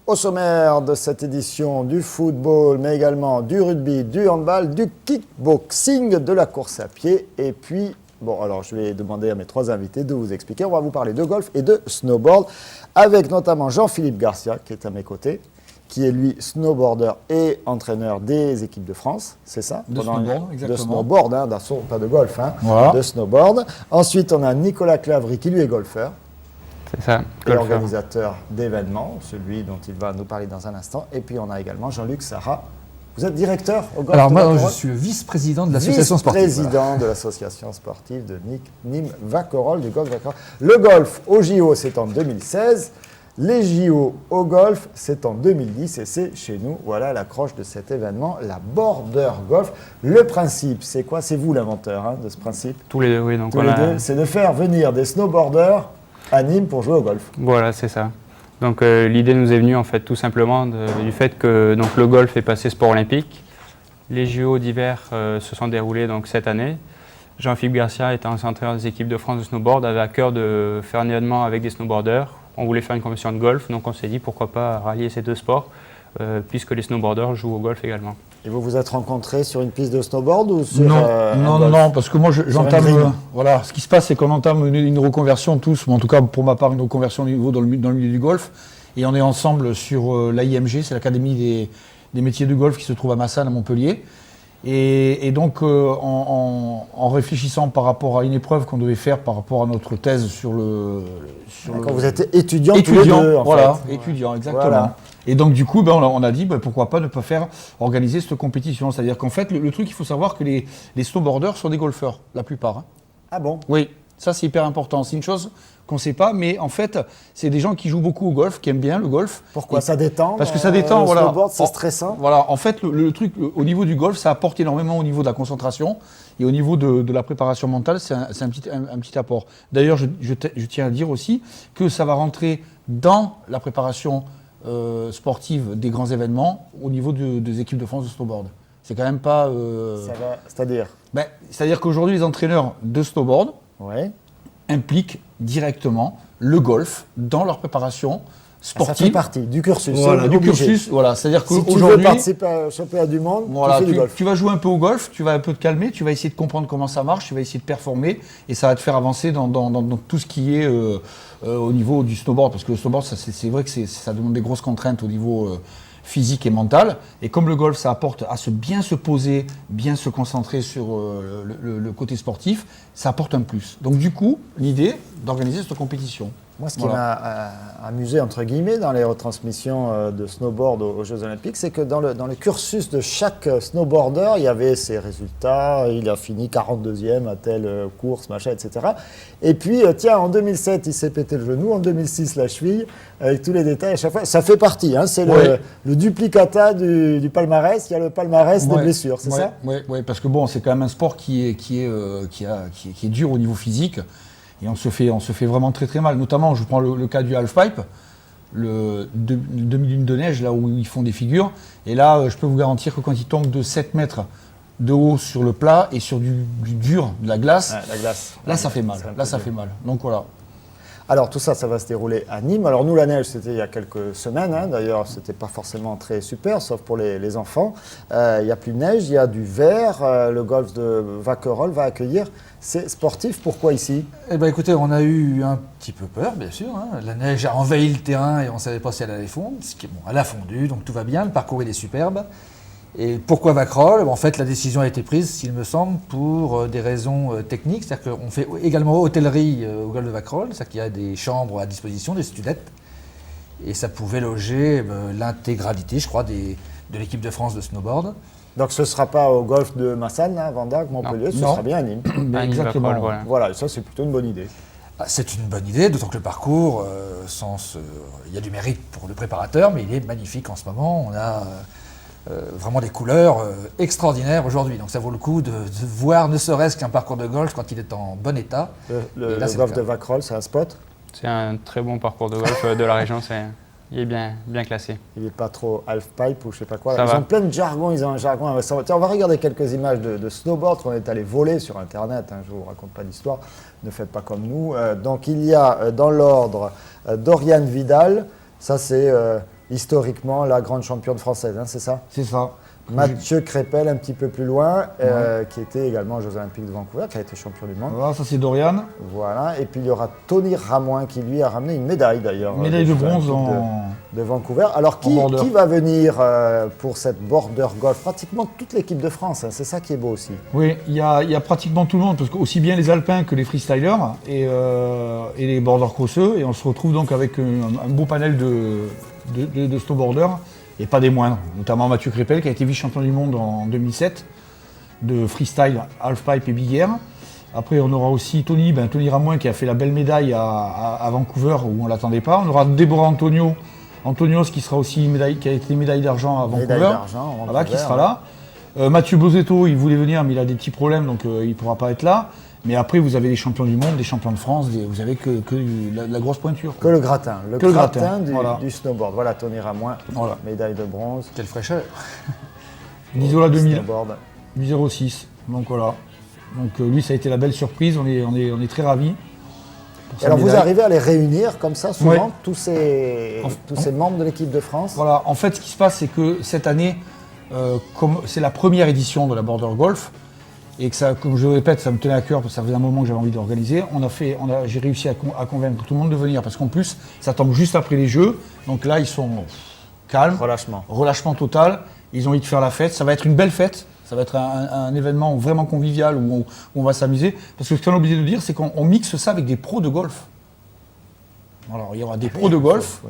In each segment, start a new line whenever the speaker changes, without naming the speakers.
Au sommaire de cette édition, du football, mais également du rugby, du handball, du kickboxing, de la course à pied. Et puis, bon, alors je vais demander à mes trois invités de vous expliquer. On va vous parler de golf et de snowboard, avec notamment Jean-Philippe Garcia, qui est à mes côtés, qui est lui snowboarder et entraîneur des équipes de France, c'est ça?
De snowboard, exactement.
De snowboard, hein, pas de golf, hein,
voilà.
De snowboard. Ensuite, on a Nicolas Clavry, qui lui est golfeur.
C'est ça,
et
golfeur.
Organisateur d'événements, celui dont il va nous parler dans un instant. Et puis on a également Jean-Luc Sarrat. Vous êtes directeur au golf?
Alors moi, je suis le vice-président de l'association sportive.
Vice-président de l'association sportive de Nîmes Vacquerolles, du golf Vacquerolles. Le golf au JO, c'est en 2016. Les JO au golf, c'est en 2010 et c'est chez nous, voilà l'accroche de cet événement, la Border Golf. Le principe, c'est quoi? C'est vous l'inventeur hein, de ce principe?
Tous les deux, oui. Donc
Tous les deux, c'est de faire venir des snowboarders à Nîmes pour jouer au golf.
Voilà, c'est ça. Donc l'idée nous est venue en fait tout simplement du fait que donc, le golf est passé sport olympique. Les JO d'hiver se sont déroulés donc, cette année. Jean-Philippe Garcia, étant entraîneur des équipes de France de snowboard, avait à cœur de faire un événement avec des snowboarders. On voulait faire une compétition de golf, donc on s'est dit pourquoi pas rallier ces deux sports, puisque les snowboarders jouent au golf également.
Et vous vous êtes rencontrés sur une piste de snowboard ou sur
non, parce que moi j'entame. Voilà, ce qui se passe, c'est qu'on entame une reconversion tous, ou en tout cas pour ma part une reconversion au niveau dans le milieu du golf, et on est ensemble sur l'AIMG, c'est l'Académie des métiers du golf qui se trouve à Massanes, à Montpellier. Et donc, en réfléchissant par rapport à une épreuve qu'on devait faire par rapport à notre thèse sur le...
Quand vous êtes étudiant tous les deux, en
voilà,
fait.
étudiant, exactement.
Voilà.
Et donc, du coup, on a dit, pourquoi pas ne pas organiser cette compétition. C'est-à-dire qu'en fait, le truc, il faut savoir que les snowboarders sont des golfeurs, la plupart. Hein.
Ah bon?
Oui, ça c'est hyper important. C'est une chose qu'on ne sait pas, mais en fait, c'est des gens qui jouent beaucoup au golf, qui aiment bien le golf.
Pourquoi? Ça détend?
Parce que ça détend,
le
voilà.
snowboard, c'est stressant?
Voilà, en fait, le truc, au niveau du golf, ça apporte énormément au niveau de la concentration et au niveau de la préparation mentale, c'est un petit apport. D'ailleurs, je tiens à dire aussi que ça va rentrer dans la préparation sportive des grands événements au niveau des équipes de France de snowboard. C'est quand même pas...
Ça va, c'est-à-dire?
C'est-à-dire qu'aujourd'hui, les entraîneurs de snowboard impliquent directement le golf dans leur préparation sportive.
Ça fait partie du cursus.
Voilà, du cursus. Voilà, c'est-à-dire qu'aujourd'hui,
si tu veux participer au championnat du monde,
voilà,
tu fais du golf.
Tu vas jouer un peu au golf, tu vas un peu te calmer, tu vas essayer de comprendre comment ça marche, tu vas essayer de performer et ça va te faire avancer dans tout ce qui est au niveau du snowboard. Parce que le snowboard, c'est vrai que ça demande des grosses contraintes au niveau physique et mental. Et comme le golf, ça apporte à bien se poser, bien se concentrer sur le côté sportif, ça apporte un plus. Donc du coup, l'idée d'organiser cette compétition.
Moi, ce qui m'a amusé, entre guillemets, dans les retransmissions de snowboard aux Jeux Olympiques, c'est que dans le cursus de chaque snowboarder, il y avait ses résultats, il a fini 42e à telle course, machin, etc. Et puis, tiens, en 2007, il s'est pété le genou, en 2006, la cheville, avec tous les détails à chaque fois. Ça fait partie, hein, c'est le duplicata du palmarès, il y a le palmarès des blessures, c'est ça?
Oui, parce que bon, c'est quand même un sport qui est dur au niveau physique. Et on se fait vraiment très très mal. Notamment, je prends le cas du halfpipe, le demi-lune de neige, là où ils font des figures. Et là, je peux vous garantir que quand ils tombent de 7 mètres de haut sur le plat et sur du dur, de la glace, là ça fait mal. Là ça fait mal. Donc voilà.
Alors tout ça, ça va se dérouler à Nîmes. Alors nous, la neige, c'était il y a quelques semaines. Hein. D'ailleurs, c'était pas forcément très super, sauf pour les enfants. Il n'y a plus de neige, il y a du vert. Le golf de Vacquerolles va accueillir ces sportifs. Pourquoi ici?
Eh bien écoutez, on a eu un petit peu peur, bien sûr. Hein. La neige a envahi le terrain et on ne savait pas si elle allait fondre. Elle a fondu, donc tout va bien. Le parcours, il est superbe. Et pourquoi Vacquerolles? En fait, la décision a été prise, s'il me semble, pour des raisons techniques. C'est-à-dire qu'on fait également hôtellerie au golf de Vacquerolles, c'est-à-dire qu'il y a des chambres à disposition, des studettes. Et ça pouvait loger l'intégralité, je crois, de l'équipe de France de snowboard.
Donc ce ne sera pas au golf de Massanes, hein, Vendac, Montpellier, ce sera bien à Nîmes.
Exactement.
Voilà, ça c'est plutôt une bonne idée.
C'est une bonne idée, d'autant que le parcours, il y a du mérite pour le préparateur, mais il est magnifique en ce moment. On a vraiment des couleurs extraordinaires aujourd'hui. Donc ça vaut le coup de voir ne serait-ce qu'un parcours de golf quand il est en bon état.
Le golf de Vacquerolles, c'est un spot?
C'est un très bon parcours de golf de la région. Il est bien classé.
Il n'est pas trop half-pipe ou je ne sais pas quoi.
Ils
ont plein de jargon, ils ont un jargon. Tiens, on va regarder quelques images de snowboard qu'on est allé voler sur Internet. Hein, je ne vous raconte pas l'histoire, ne faites pas comme nous. Donc il y a dans l'ordre Dorian Vidal, ça c'est historiquement la grande championne française, hein, c'est ça?
C'est ça.
Mathieu Crépel un petit peu plus loin, qui était également aux Jeux Olympiques de Vancouver, qui a été champion du monde.
Voilà, ça c'est Dorian.
Voilà, et puis il y aura Tony Ramoin qui lui a ramené une médaille d'ailleurs.
Médaille de bronze
de Vancouver. Alors qui va venir pour cette border golf? Pratiquement toute l'équipe de France, hein, c'est ça qui est beau aussi.
Oui, il y a pratiquement tout le monde, parce que aussi bien les alpins que les freestylers et les border crosseux, et on se retrouve donc avec un beau panel de snowboarders. Et pas des moindres, notamment Mathieu Crépel qui a été vice-champion du monde en 2007 de freestyle, halfpipe et big air. Après on aura aussi Tony Ramoin qui a fait la belle médaille à Vancouver où on ne l'attendait pas. On aura Déborah Antonios qui sera aussi qui a été médaille d'argent à Vancouver, voilà, qui sera là. Mathieu Bozetto, il voulait venir mais il a des petits problèmes donc il ne pourra pas être là. Mais après, vous avez des champions du monde, des champions de France, vous avez que la grosse pointure.
Que le gratin. Le gratin du snowboard. Voilà, Tony Ramoin, médaille de bronze.
Quelle fraîcheur.
L'Isola 2000, 8,06. Donc voilà. Donc lui, ça a été la belle surprise, on est très ravis.
Alors vous arrivez à les réunir comme ça souvent, tous ces membres de l'équipe de France?
Voilà, en fait, ce qui se passe, c'est que cette année, comme c'est la première édition de la Border Golf, et que ça, comme je le répète, ça me tenait à cœur parce que ça faisait un moment que j'avais envie d'organiser. J'ai réussi à convaincre tout le monde de venir parce qu'en plus, ça tombe juste après les Jeux. Donc là, ils sont calmes. Relâchement total. Ils ont envie de faire la fête. Ça va être une belle fête. Ça va être un événement vraiment convivial où on va s'amuser. Parce que ce qu'on a oublié de dire, c'est qu'on mixe ça avec des pros de golf. Alors, il y aura des pros de golf.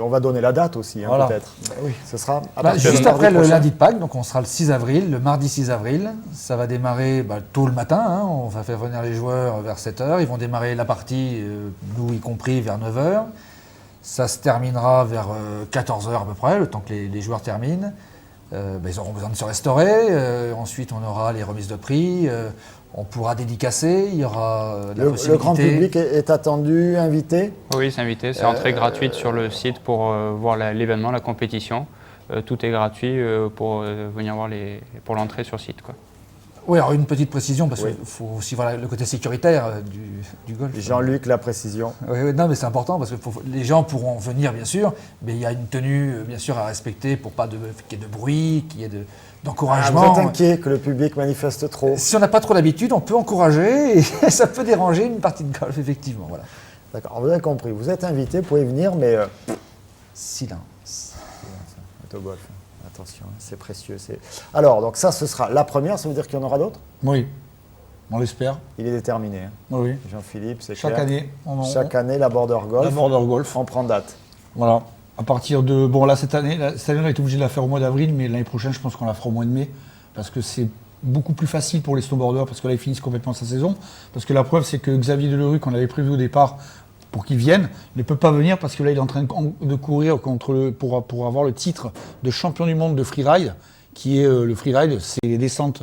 On va donner la date aussi, hein, peut-être.
Oui.
Ce sera
juste après le lundi de Pâques, donc on sera le 6 avril, le mardi 6 avril. Ça va démarrer tôt le matin, hein, on va faire venir les joueurs vers 7h. Ils vont démarrer la partie, nous y compris, vers 9h. Ça se terminera vers 14h à peu près, le temps que les joueurs terminent. Ils auront besoin de se restaurer. Ensuite, on aura les remises de prix. On pourra dédicacer, il y aura la possibilité...
Le grand public est attendu, invité?
Oui, c'est invité. C'est entrée gratuite sur le site pour voir l'événement, la compétition. Tout est gratuit pour venir voir pour l'entrée sur site, quoi.
Oui, alors une petite précision, parce qu'il faut aussi voir le côté sécuritaire du golf.
Jean-Luc, la précision.
Oui, non, mais c'est important, parce que les gens pourront venir, bien sûr, mais il y a une tenue, bien sûr, à respecter pour pas qu'il y ait de bruit, qu'il y ait d'encouragement.
Vous êtes inquiet que le public manifeste trop?
Si on n'a pas trop l'habitude, on peut encourager, et ça peut déranger une partie de golf, effectivement. Voilà.
D'accord, vous avez compris. Vous êtes invité, vous pouvez venir, mais...
Silence.
Autogolf. Attention, c'est précieux. Alors, donc ça, ce sera la première, ça veut dire qu'il y en aura d'autres?
Oui, on l'espère.
Il est déterminé. Hein.
Oui.
Jean-Philippe, c'est
chaque
clair.
Année.
Chaque année, la Border Golf.
La Border Golf.
On prend date.
Voilà. À partir de... Bon, là, cette année, on a été obligé de la faire au mois d'avril, mais l'année prochaine, je pense qu'on la fera au mois de mai, parce que c'est beaucoup plus facile pour les snowboarders, parce que là, ils finissent complètement sa saison. Parce que la preuve, c'est que Xavier Delerue, qu'on avait prévu au départ, pour qu'il vienne, ne peut pas venir parce que là il est en train de courir pour avoir le titre de champion du monde de freeride, qui est le freeride, c'est les descentes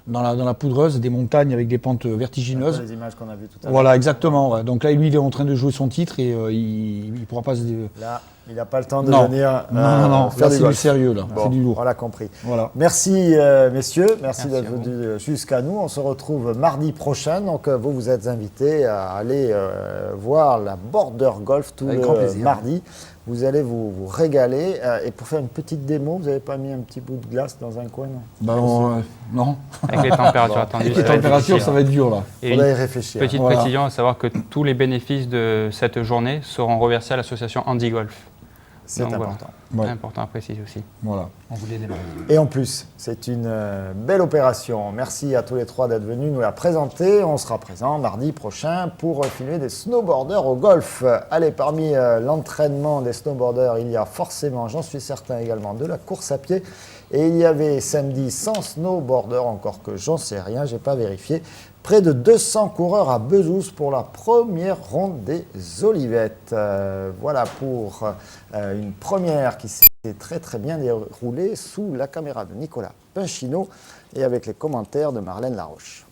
dans la poudreuse, des montagnes avec des pentes vertigineuses.
Les images qu'on a vues tout à l'heure.
Voilà, exactement. Ouais. Donc là, lui, il est en train de jouer son titre et il ne pourra pas se...
Là, il n'a pas le temps de venir
non.
faire
Là, c'est du sérieux, là.
Bon,
c'est du lourd.
On l'a compris.
Voilà.
Merci, messieurs. Merci d'être venus jusqu'à nous. On se retrouve mardi prochain. Donc, vous êtes invités à aller voir la Border Golf tout le mardi. Vous allez vous régaler. Et pour faire une petite démo, vous n'avez pas mis un petit bout de glace dans un coin, non?
Non.
Avec les températures attendues.
Avec les températures, ça va être dur, là.
Il faudrait y réfléchir.
Petite précision, à savoir que tous les bénéfices de cette journée seront reversés à l'association Andy Golf.
C'est important.
Voilà. C'est important à préciser aussi.
Voilà.
On voulait démarrer.
Et en plus, c'est une belle opération. Merci à tous les trois d'être venus nous la présenter. On sera présent mardi prochain pour filmer des snowboarders au golf. Allez, parmi l'entraînement des snowboarders, il y a forcément, j'en suis certain également, de la course à pied. Et il y avait samedi 100 snowboarders, encore que j'en sais rien, j'ai pas vérifié. Près de 200 coureurs à Bezous pour la première ronde des Olivettes. Voilà pour une première qui s'est très très bien déroulée sous la caméra de Nicolas Pinchino et avec les commentaires de Marlène Laroche.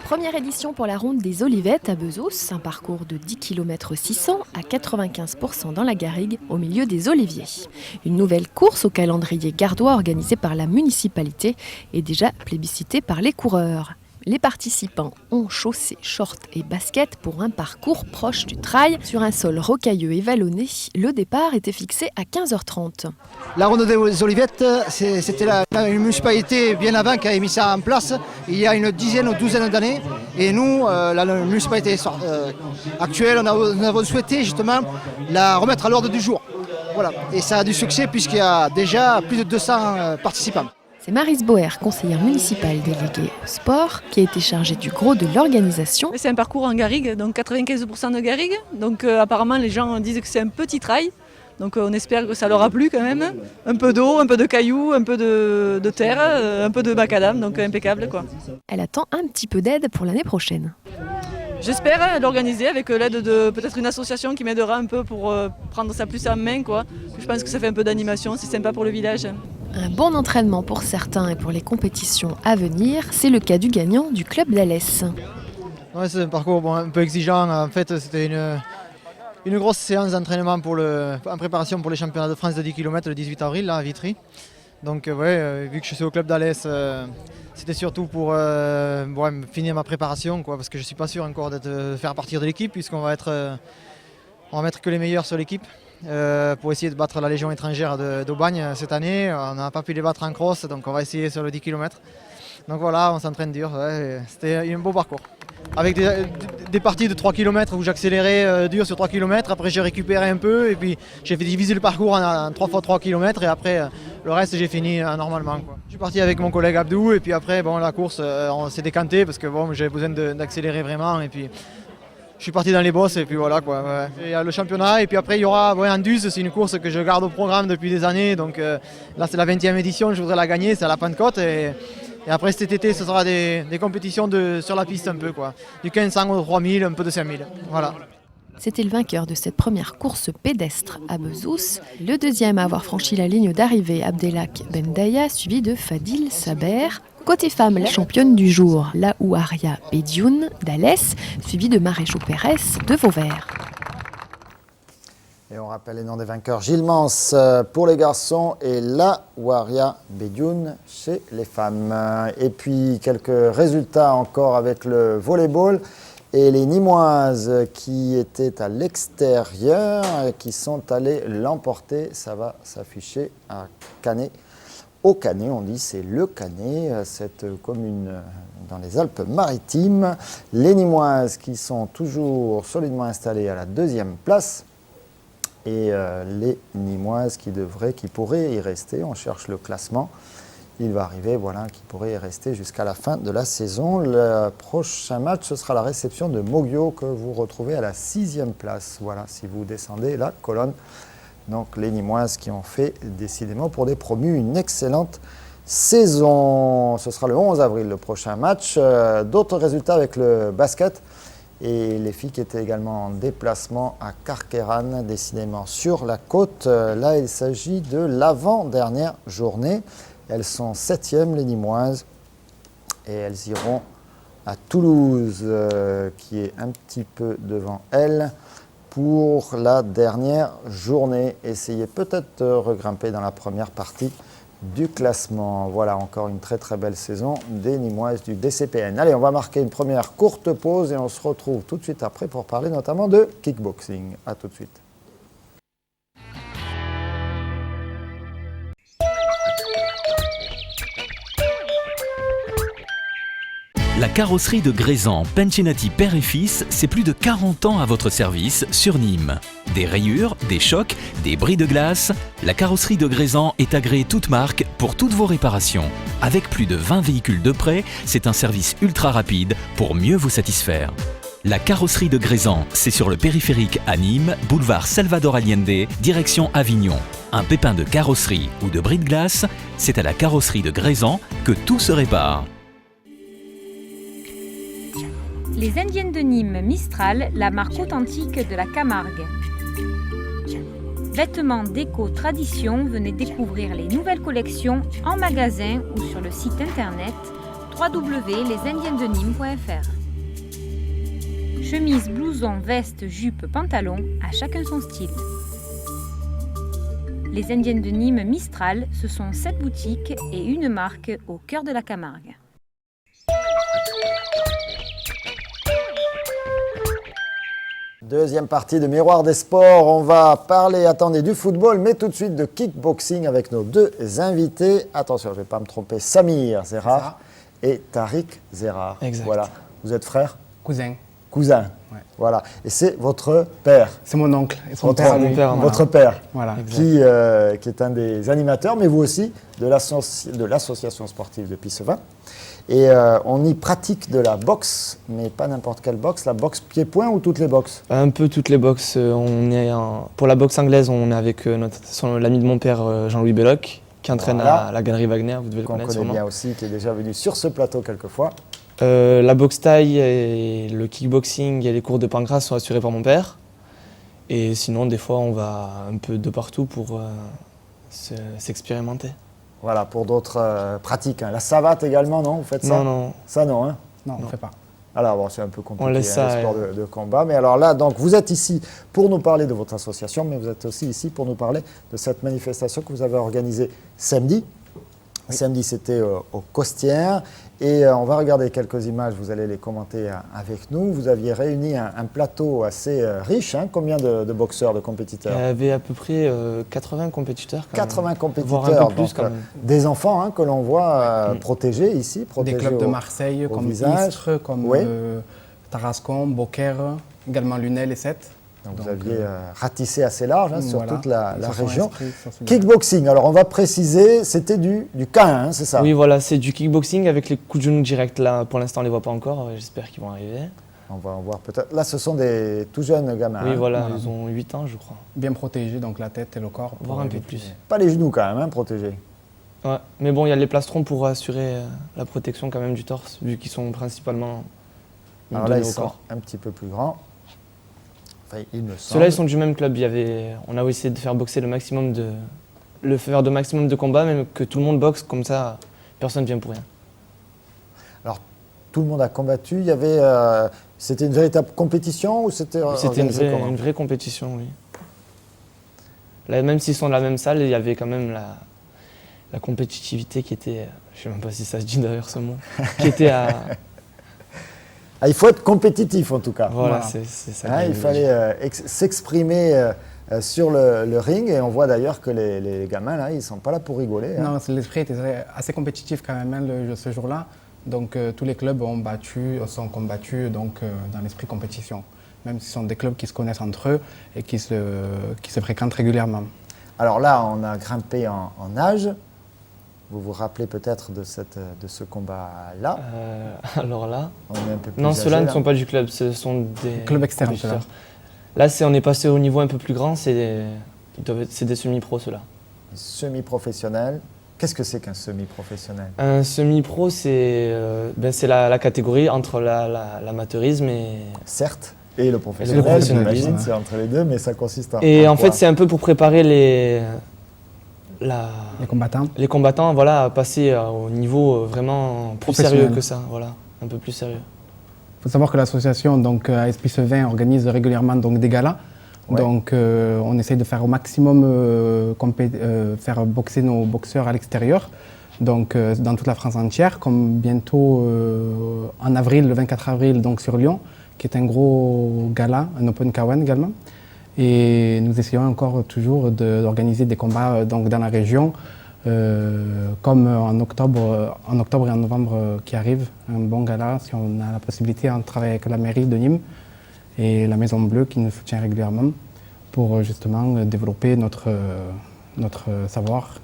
Première édition pour la ronde des Olivettes à Bezos, un parcours de 10 km 600 à 95% dans la garrigue au milieu des oliviers. Une nouvelle course au calendrier gardois organisée par la municipalité et déjà plébiscitée par les coureurs. Les participants ont chaussé, shorts et baskets pour un parcours proche du trail. Sur un sol rocailleux et vallonné, le départ était fixé à 15h30.
La ronde des Olivettes, c'était une municipalité bien avant qui avait mis ça en place, il y a une dizaine ou douzaine d'années. Et nous, la municipalité actuelle, on avons souhaité justement la remettre à l'ordre du jour. Voilà. Et ça a du succès puisqu'il y a déjà plus de 200 participants.
C'est Maryse Boer, conseillère municipale déléguée au sport, qui a été chargée du gros de l'organisation.
C'est un parcours en garrigue, donc 95% de garrigue. Donc apparemment les gens disent que c'est un petit trail. Donc on espère que ça leur a plu quand même. Un peu d'eau, un peu de cailloux, un peu de terre, un peu de macadam, donc impeccable quoi.
Elle attend un petit peu d'aide pour l'année prochaine.
J'espère l'organiser avec l'aide de peut-être une association qui m'aidera un peu pour prendre ça plus en main quoi. Je pense que ça fait un peu d'animation, c'est sympa pour le village.
Un bon entraînement pour certains et pour les compétitions à venir, c'est le cas du gagnant du club d'Alès.
Ouais, c'est un parcours un peu exigeant. En fait, c'était une grosse séance d'entraînement en préparation pour les championnats de France de 10 km le 18 avril là, à Vitry. Donc vu que je suis au club d'Alès, c'était surtout pour finir ma préparation, parce que je ne suis pas sûr encore de faire partir de l'équipe puisqu'on va mettre que les meilleurs sur l'équipe. Pour essayer de battre la Légion étrangère d'Aubagne cette année. On n'a pas pu les battre en cross, donc on va essayer sur le 10 km. Donc voilà, on s'entraîne dur. C'était un beau parcours. Avec des parties de 3 km où j'accélérais dur sur 3 km, après j'ai récupéré un peu et puis j'ai fait diviser le parcours en 3 x 3 km et après le reste j'ai fini normalement. Je suis parti avec mon collègue Abdou et puis après la course on s'est décanté parce que j'avais besoin d'accélérer vraiment et puis je suis parti dans les bosses et puis voilà quoi. Ouais. Il y a le championnat et puis après il y aura Anduze, c'est une course que je garde au programme depuis des années. Donc là c'est la 20e édition, je voudrais la gagner, c'est à la Pentecôte et après cet été ce sera des compétitions sur la piste un peu quoi. Du 1500 au 3000, un peu de 5000. Voilà.
C'était le vainqueur de cette première course pédestre à Bezous. Le deuxième à avoir franchi la ligne d'arrivée, Abdelak Bendaya, suivi de Fadil Saber. Côté femmes, la championne du jour, Laouaria Bedioun d'Alès, suivie de Maréchaux Pérez de Vauvert.
Et on rappelle les noms des vainqueurs. Gilles Mans pour les garçons et Laouaria Bedioun chez les femmes. Et puis quelques résultats encore avec le volleyball. Et les Nîmoises qui étaient à l'extérieur, qui sont allées l'emporter. Ça va s'afficher à Canet. Au Canet, on dit c'est le Canet, cette commune dans les Alpes-Maritimes. Les Nîmoises qui sont toujours solidement installées à la 2e place. Et les Nîmoises qui pourraient y rester, on cherche le classement. Il va arriver, qui pourrait y rester jusqu'à la fin de la saison. Le prochain match, ce sera la réception de Moggio que vous retrouvez à la 6e place. Voilà, si vous descendez la colonne. Donc les Nîmoises qui ont fait décidément pour des promus une excellente saison. Ce sera le 11 avril le prochain match. D'autres résultats avec le basket et les filles qui étaient également en déplacement à Carqueiranne, décidément sur la côte. Là il s'agit de l'avant-dernière journée. Elles sont 7e les Nîmoises et elles iront à Toulouse qui est un petit peu devant elles. Pour la dernière journée, essayez peut-être de regrimper dans la première partie du classement. Voilà, encore une très très belle saison des Nîmoises du DCPN. Allez, on va marquer une première courte pause et on se retrouve tout de suite après pour parler notamment de kickboxing. A tout de suite.
La carrosserie de Grézan, Pencinati père et fils, c'est plus de 40 ans à votre service sur Nîmes. Des rayures, des chocs, des bris de glace, la carrosserie de Grézan est agréée toute marque pour toutes vos réparations. Avec plus de 20 véhicules de prêt, c'est un service ultra rapide pour mieux vous satisfaire. La carrosserie de Grézan, c'est sur le périphérique à Nîmes, boulevard Salvador Allende, direction Avignon. Un pépin de carrosserie ou de bris de glace, c'est à la carrosserie de Grézan que tout se répare.
Les Indiennes de Nîmes Mistral, la marque authentique de la Camargue. Vêtements déco tradition, venez découvrir les nouvelles collections en magasin ou sur le site internet www.lesindiennesdenîmes.fr. Chemise, blouson, veste, jupe, pantalon, à chacun son style. Les Indiennes de Nîmes Mistral, ce sont 7 boutiques et une marque au cœur de la Camargue.
Deuxième partie de Miroir des Sports. On va parler, attendez, du football, mais tout de suite de kickboxing avec nos deux invités. Attention, je ne vais pas me tromper, Samir Zerrar et Tariq Zerrar.
Exact.
Voilà. Vous êtes frères?
Cousin.
Cousin.
Ouais.
Voilà. Et c'est votre père.
C'est mon oncle. Et son
Votre,
père, lui.
votre père.
Voilà.
Qui est un des animateurs, mais vous aussi, de l'association sportive de Pissevin. Et on y pratique de la boxe, mais pas n'importe quelle boxe, la boxe pied-point ou toutes les boxes?
Un peu toutes les boxes. Pour la boxe anglaise, on est avec l'ami de mon père, Jean-Louis Belloc, qui entraîne à la Galerie Wagner, vous devez le
Qu'on
connaître
connaît
sûrement.
bien aussi, qui est déjà venu sur ce plateau quelques fois.
La boxe thaï et le kickboxing et les cours de pancras sont assurés par mon père. Et sinon, des fois, on va un peu de partout pour s'expérimenter.
Voilà, pour d'autres pratiques. Hein. La savate également, non? Vous faites ça?
Non.
Ça, non, hein?
Non, on ne fait pas.
Alors, bon, c'est un peu compliqué,
On laisse ça,
le sport de combat. Mais alors là, donc, vous êtes ici pour nous parler de votre association, mais vous êtes aussi ici pour nous parler de cette manifestation que vous avez organisée samedi. Oui. Samedi, c'était aux Costières. Et on va regarder quelques images, vous allez les commenter avec nous. Vous aviez réuni un plateau assez riche. Hein. Combien de boxeurs, de compétiteurs?
Il y avait à peu près 80 compétiteurs.
80 compétiteurs,
voire un peu plus,
donc,
quand même.
Des enfants hein, que l'on voit protégés ici. Protégés
des clubs de Marseille comme Istres, comme Tarascon, Beaucaire, également Lunel et Sète.
Donc vous aviez ratissé assez large hein, sur toute la région.
Inscrits,
Kickboxing, alors on va préciser, c'était du K1, hein, c'est ça?
Oui, voilà, c'est du kickboxing avec les coups de genoux directs. Là, pour l'instant, on ne les voit pas encore, j'espère qu'ils vont arriver.
On va en voir peut-être. Là, ce sont des tout jeunes gamins.
Oui,
hein.
voilà, ils ont 8 ans, je crois.
Bien protégés, donc la tête et le corps.
Voire un peu plus.
Pas les genoux quand même, hein, protégés.
Ouais, mais bon, il y a les plastrons pour assurer la protection quand même du torse, vu qu'ils sont principalement
alors là,
donnés
ils
au
sont
corps.
un petit peu plus grands. Enfin, il me semble.
Ceux-là, ils sont du même club. On a essayé de faire boxer le maximum de combats, même que tout le monde boxe, comme ça, personne ne vient pour rien.
Alors, tout le monde a combattu. Il y avait, c'était une véritable compétition ou c'était
une vraie compétition, oui. Là, même s'ils sont de la même salle, il y avait quand même la compétitivité qui était, je ne sais même pas si ça se dit d'ailleurs ce mot, qui était à...
Ah, il faut être compétitif en tout cas.
Voilà, c'est ça.
Hein, il fallait s'exprimer sur le ring et on voit d'ailleurs que les gamins là, ils ne sont pas là pour rigoler. Hein.
Non, l'esprit était assez compétitif quand même hein, ce jour-là. Donc tous les clubs sont combattus donc, dans l'esprit compétition. Même si ce sont des clubs qui se connaissent entre eux et qui se fréquentent régulièrement.
Alors là, on a grimpé en âge. Vous vous rappelez peut-être de ce combat-là?
Alors là,
on est un peu plus
non,
âgés,
ceux-là ne
là.
sont pas du club, ce sont des
clubs externes.
Là, on est passé au niveau un peu plus grand, c'est des semi-pros ceux-là.
Semi-professionnels. Qu'est-ce que c'est qu'un semi-professionnel?
Un semi-pro, c'est la catégorie entre l'amateurisme et...
Certes, et le professionnel, j'imagine, c'est entre les deux, mais ça consiste en...
Et en fait, c'est un peu pour préparer les combattants voilà, à passer au niveau vraiment plus sérieux que ça, voilà, un peu plus sérieux.
Il faut savoir que l'association donc AS Pissevin organise régulièrement donc des galas. Ouais. Donc on essaye de faire au maximum faire boxer nos boxeurs à l'extérieur, donc dans toute la France entière, comme bientôt en avril, le 24 avril donc sur Lyon, qui est un gros gala, un Open K1 également. Et nous essayons encore toujours d'organiser des combats donc, dans la région, comme en octobre et en novembre qui arrivent, un bon gala, si on a la possibilité, on travaille avec la mairie de Nîmes et la Maison Bleue qui nous soutient régulièrement pour justement développer notre savoir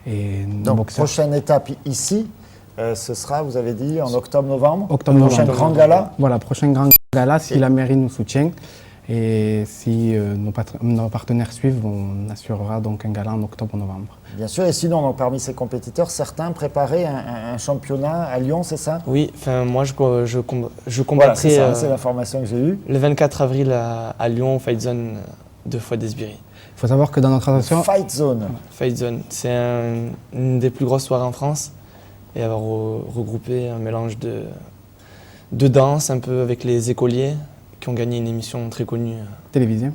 et nos
donc,
boxeurs.
Prochaine étape ici, ce sera, vous avez dit, en octobre-novembre?
Octobre-novembre.
Prochain grand gala?
Voilà, prochain grand gala si la mairie nous soutient. Et si nos partenaires suivent, on assurera donc un gala en octobre-novembre.
Bien sûr, et sinon, donc, parmi ces compétiteurs, certains préparaient un championnat à Lyon, c'est ça?
Oui, enfin moi je combattrai,
voilà, c'est l'information que j'ai eue.
Le 24 avril à Lyon, au Fight Zone de Foix-d'Esbirey.
Il faut savoir que dans notre association...
Fight Zone.
Fight Zone, c'est une des plus grosses soirées en France et avoir regroupé un mélange de danse un peu avec les écoliers, qui ont gagné une émission très connue
télévisée.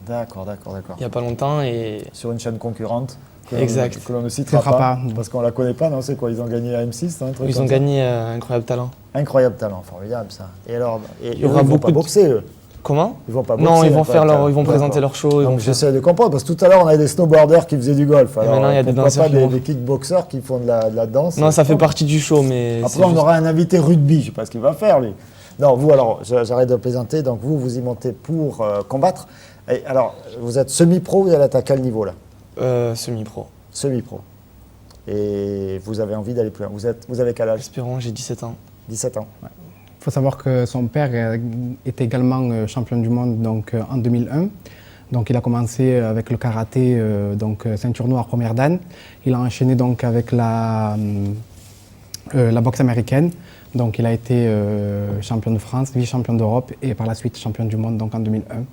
D'accord.
Il n'y a pas longtemps et...
Sur une chaîne concurrente
exact.
Que l'on ne citera pas, parce qu'on ne la connaît pas, non? C'est quoi? Ils ont gagné à M6 hein,
ils ont gagné Incroyable Talent.
Incroyable Talent, formidable ça. Et alors,
il y aura
beaucoup
pas
boxer, eux?
Comment?
Ils vont pas boxer.
Non, ils vont,
hein,
ils vont présenter leur show.
J'essaie de comprendre, parce que tout à l'heure, on avait des snowboarders qui faisaient du golf. Alors,
maintenant, il y a des
pourquoi
danseurs.
pas des kickboxers qui font de la danse?
Non, ça fait partie du show, mais...
Après, on aura un invité rugby, je ne sais pas ce qu'il va faire, lui. Non, vous, alors, j'arrête de plaisanter, donc vous y montez pour combattre. Et alors, vous êtes semi-pro, vous allez être à quel niveau, là?
Semi-pro.
Semi-pro. Et vous avez envie d'aller plus loin. Vous avez quel âge?
Espérons, j'ai 17 ans.
17 ans, ouais.
Il faut savoir que son père était également champion du monde donc, en 2001. Donc, il a commencé avec le karaté, donc ceinture noire première dan. Il a enchaîné donc avec la boxe américaine. Donc, il a été champion de France, vice-champion d'Europe et par la suite champion du monde donc, en 2001.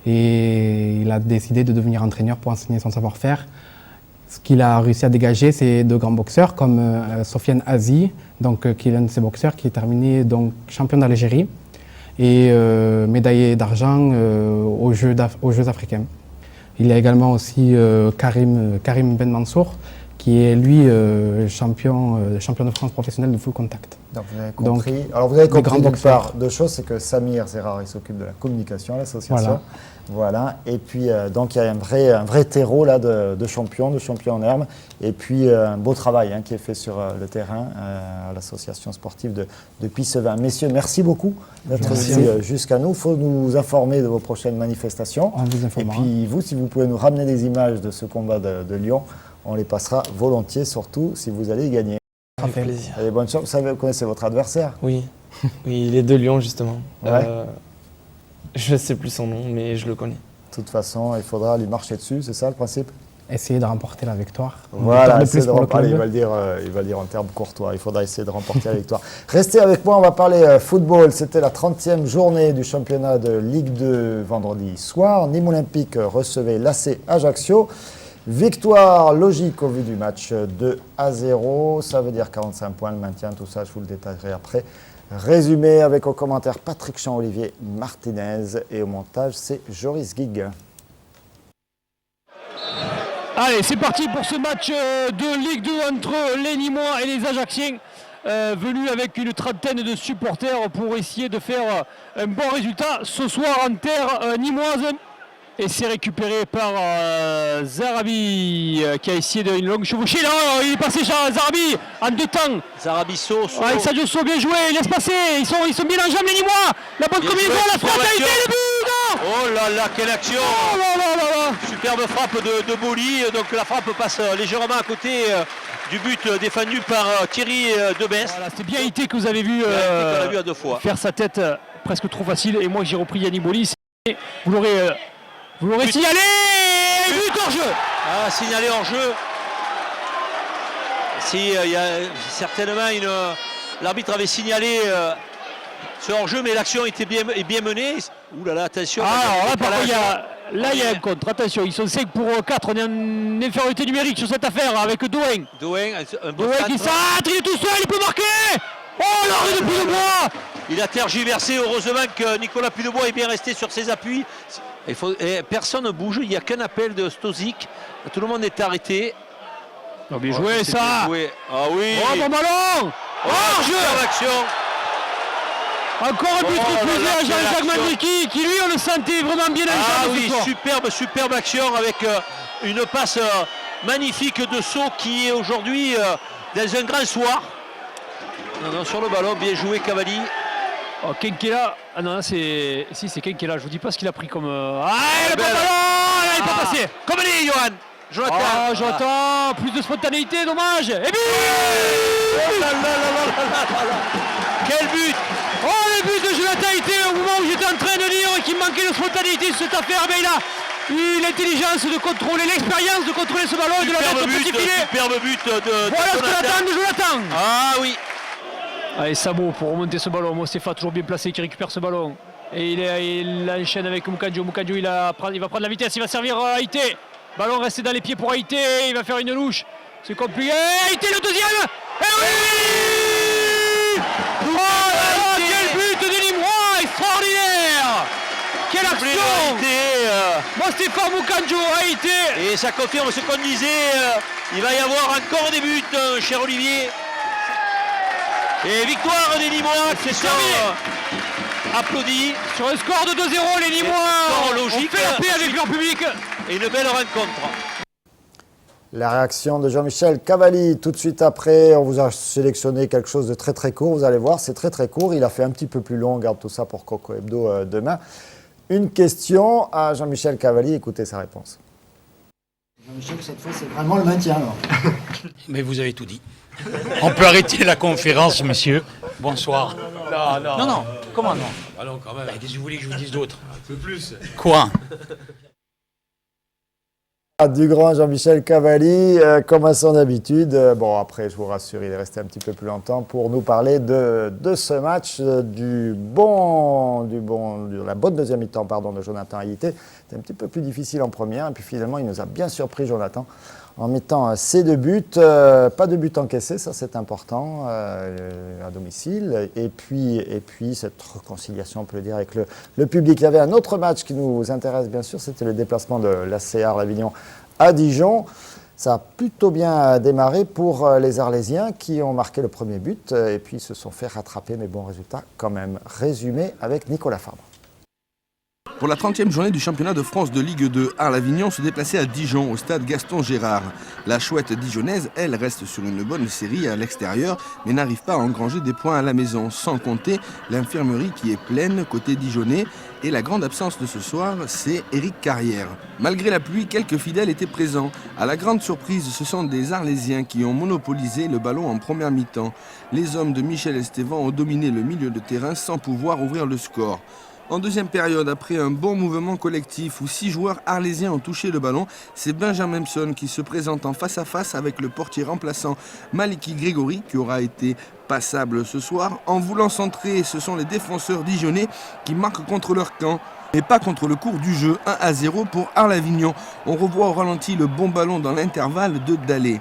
Et il a décidé de devenir entraîneur pour enseigner son savoir-faire. Ce qu'il a réussi à dégager, c'est de grands boxeurs comme Sofiane Azi, donc, qui est l'un de ces boxeurs qui est terminé donc, champion d'Algérie et médaillé d'argent aux Jeux africains. Il y a également aussi Karim Ben Mansour, qui est lui champion de France professionnel de full contact.
Donc vous avez compris. Donc, alors vous avez compris d'une part deux choses, c'est que Samir Zerari s'occupe de la communication à l'association. Voilà. Et puis donc il y a un vrai terreau là de champions en herbe. Et puis un beau travail qui est fait sur le terrain à l'association sportive de Pissevin. Messieurs, merci beaucoup d'être venus jusqu'à nous. Il faut nous informer de vos prochaines manifestations.
On vous informera.
Et puis vous, si vous pouvez nous ramener des images de ce combat de Lyon, on les passera volontiers, surtout si vous allez gagner.
Avec plaisir.
Allez, bonne chance. Vous connaissez votre adversaire?
Oui, il est de Lyon justement.
Ouais.
Je ne sais plus son nom, mais je le connais.
De toute façon, il faudra lui marcher dessus, c'est ça le principe?
Essayer de remporter la victoire.
Voilà,
de plus pour le club.
il va le dire en termes courtois. Il faudra essayer de remporter la victoire. Restez avec moi, on va parler football. C'était la 30e journée du championnat de Ligue 2 vendredi soir. Nîmes Olympique recevait l'AC Ajaccio. Victoire logique au vu du match, 2-0, ça veut dire 45 points, le maintien, tout ça, je vous le détaillerai après. Résumé avec au commentaire Patrick Jean-Olivier Martinez et au montage, c'est Joris Guig.
Allez, c'est parti pour ce match de Ligue 2 entre les Nîmois et les Ajacciens, venus avec une trentaine de supporters pour essayer de faire un bon résultat ce soir en terre nîmoise. Et c'est récupéré par Zarabi qui a essayé une longue chevauchée. Là, il est passé Zarabi en deux temps.
Zarabisso.
Avec Sadio So, bien joué, il laisse passer. Ils sont bien en jambes les Nîmois. La bonne combinaison, la frontalité, le but.
Oh là là, quelle action.
Oh là là là là.
Superbe frappe de Boli. Donc la frappe passe légèrement à côté du but défendu par Thierry Debest.
Voilà, c'était bien été que vous avez vu,
on l'a vu à deux fois.
Faire sa tête presque trop facile. Et moi j'ai repris Yannick Boli. Vous l'aurez signalé. But hors jeu.
Ah, signalé hors jeu. Si il y a certainement l'arbitre avait signalé ce hors jeu, mais l'action était bien menée. Ouh là là, attention.
Alors là, il y a un contre. Attention, ils sont 5 pour 4. On est en infériorité numérique sur cette affaire avec Douin.
Douin
qui s'arrête, il est tout seul, il peut marquer. Oh, l'arrêt de Pudebois.
Il a tergiversé. Heureusement que Nicolas Pudebois est bien resté sur ses appuis. Personne ne bouge, il n'y a qu'un appel de Stozic. Tout le monde est arrêté.
Oh, bien joué ça.
Bien joué. Ah oui.
Oh, bon ballon.
Oh, jeu d'action.
Encore un but refusé à Jean-Jacques Mandiki qui lui on le sentait vraiment bien dans le
oui, superbe action avec une passe magnifique de Sceaux qui est aujourd'hui dans un grand soir. Non, sur le ballon, bien joué Cavalli.
Oh, Kenkela. Ah non, c'est Kenkela. Je vous dis pas ce qu'il a pris comme. Le ballon. Là, il peut passer.
Comme dit Johan. Jonathan.
Oh, Jonathan. Plus de spontanéité, dommage. Et but.
Quel but.
Oh, le but de Jonathan était au moment où j'étais en train de dire qu'il manquait de spontanéité sur cette affaire. Mais il a eu l'intelligence de contrôler, l'expérience de contrôler ce ballon et de la mettre au petit filet.
Superbe but de
voilà ce qu'on attend de Jonathan.
Ah oui.
Allez, Samo pour remonter ce ballon. Mostefa toujours bien placé qui récupère ce ballon. Et il enchaîne avec Moukanjo. Moukanjo il va prendre la vitesse, il va servir Haïté. Ballon resté dans les pieds pour Haïté. Il va faire une louche. C'est compliqué. Haïté le deuxième. Et oui. Oh là là, quel but de Nîmois. Extraordinaire. Quelle action. Mostefa Moukanjo, Haïté.
Et ça confirme ce qu'on disait. Il va y avoir encore des buts, cher Olivier. Et victoire des Nîmois qui sont applaudit.
Sur un score de 2-0, les Nîmois
Logique,
ont fait la paix avec leur public.
Et une belle rencontre.
La réaction de Jean-Michel Cavalli, tout de suite après, on vous a sélectionné quelque chose de très très court, vous allez voir, c'est très très court, il a fait un petit peu plus long, on garde tout ça pour Coco Hebdo demain. Une question à Jean-Michel Cavalli, écoutez sa réponse.
Jean-Michel, cette fois c'est vraiment le maintien alors.
Mais vous avez tout dit. On peut arrêter la conférence, monsieur. Bonsoir. Non, comment non? Alors quand même. Qu'est-ce que vous voulez que je vous dise d'autre? Un peu plus. Quoi?
Du grand Jean-Michel Cavalli, comme à son habitude. Bon, après, je vous rassure, il est resté un petit peu plus longtemps pour nous parler de ce match, de la bonne deuxième mi-temps de Jonathan Ayité. C'était un petit peu plus difficile en première, et puis finalement, il nous a bien surpris, Jonathan, en mettant ses 2 buts. Pas de but encaissé, ça c'est important, à domicile. Et puis cette réconciliation, on peut le dire, avec le public. Il y avait un autre match qui nous intéresse bien sûr, c'était le déplacement de l'AC Arles-Avignon à Dijon. Ça a plutôt bien démarré pour les Arlésiens qui ont marqué le premier but et puis se sont fait rattraper, mais bon résultat quand même. Résumé avec Nicolas Fabre.
Pour la 30e journée du championnat de France de Ligue 2, Arles-Avignon se déplaçait à Dijon, au stade Gaston Gérard. La chouette dijonnaise, elle, reste sur une bonne série à l'extérieur, mais n'arrive pas à engranger des points à la maison, sans compter l'infirmerie qui est pleine côté dijonnais. Et la grande absence de ce soir, c'est Éric Carrière. Malgré la pluie, quelques fidèles étaient présents. À la grande surprise, ce sont des Arlésiens qui ont monopolisé le ballon en première mi-temps. Les hommes de Michel Estevan ont dominé le milieu de terrain sans pouvoir ouvrir le score. En deuxième période, après un bon mouvement collectif où 6 joueurs arlésiens ont touché le ballon, c'est Benjamin Memson qui se présente en face à face avec le portier remplaçant Maliki Grégory, qui aura été passable ce soir. En voulant centrer, ce sont les défenseurs dijonnais qui marquent contre leur camp, mais pas contre le cours du jeu. 1-0 pour Arles-Avignon. On revoit au ralenti le bon ballon dans l'intervalle de Dalé.